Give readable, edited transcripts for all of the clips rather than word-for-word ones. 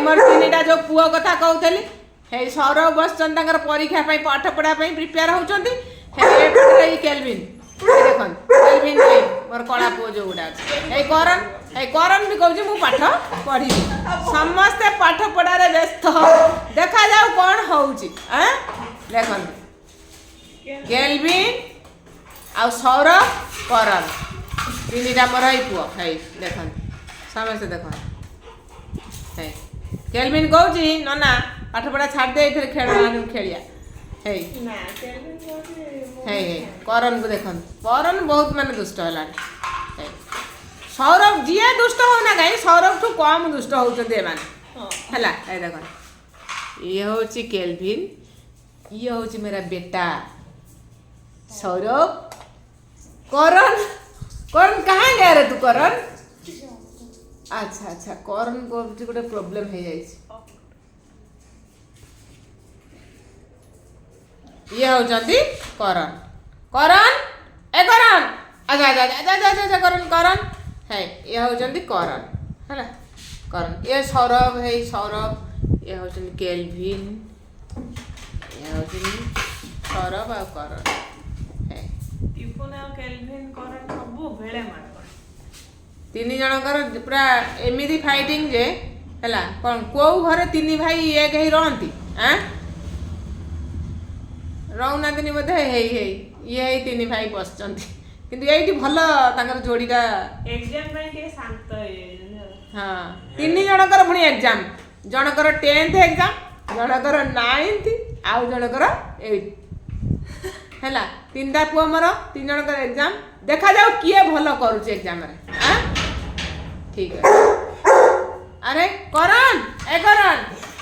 मोर तीनटा जो पुओ कथा कहूली हे सौरभ बसचंद तांकर परीक्षा पई पाठ पढ़ा पई प्रिपेयर होचंती हे एपटे केल्विन देखन केल्विन हे मोर कला पुओ जो गुडा हे करन भी कहू मु पाठ पढ़ी समस्ते पाठ पढ़ा रे व्यस्त देखा जाऊ कौन होउची हैं देखन केल्विन आ सौरभ करन तीनटा मोर ही पुओ हे देखन समस्ते देखन हे केल्विन कहूची नना पाठ पढ़ा छाड़ दे इधर खेल खेलिया हे ना केल्विन कहूची हे करन को देखन करन बहुत माने दुष्ट हला हे सौरभ जिए दुष्ट हो ना कहीं सौरभ ठू कम दुष्ट होचंदी एमान हला ए देखन ये होची केल्विन ये होची मेरा बेटा सौरभ करन कौन कहाँ गया रे तू करन अच्छा अच्छा करन को गोटे प्रॉब्लम हो जाए ये होचंदी करन करन ए करन आजा आजा आजा आजा आजा करन करन है ये होचंदी करन हैला करन ये सौरभ है सौरभ ये होचंदी केल्विन ये होचंदी सौरभ आ करन है टिपुन आ केल्विन करन सब बेले मार तीन जनकर पूरा एमती फाइटिंग जे हैला कौन को घरे तीन भाई एक ही रहती हाँ रहना दिन बोधे ये तीन भाई बसचंती किंतु ये भल तांकर जोड़ीटा एग्जाम में के शांत हाँ तीन जनकर पुणी एग्जाम जनकर 10th एग्जाम जनकर 9th आउ जनकर 8th हैला तीनटा पुआ मोर तीन जनकर एग्जाम देखा जाऊ किए भल करूची एग्जाम रे हाँ ठीक है अरे करन ए करन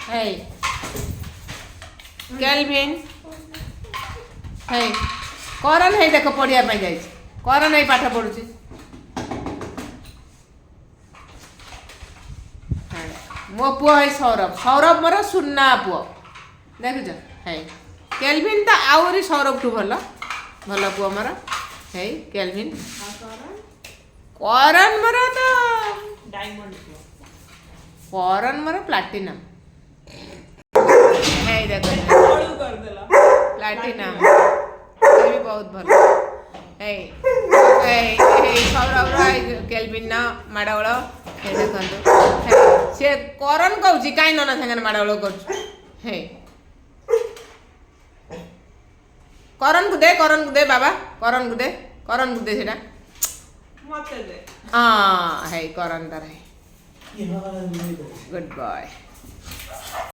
हे केल्विन हे करन हे देखो पढ़िया पाई जाई करन हे पाठ पढुची मो पुओ है सौरभ सौरभ मोर सुन्ना पुओ देखुछ हे केल्विन तो आउरी सौरभ ठू भल भल पुओ मोर हे केल्विन करन मोर तो डायमंड करन मोर प्लैटिनम है देखो बड़ू कर देला प्लैटिनम ये भी बहुत भल है ए सौरभ राय केल्विन ना माडवळ हे देखंतु से करन कहूची काई नना संगे माडवळ करछु हे करन को दे बाबा करन को दे सेटा मत दे हाँ है करन दर है गुड बॉय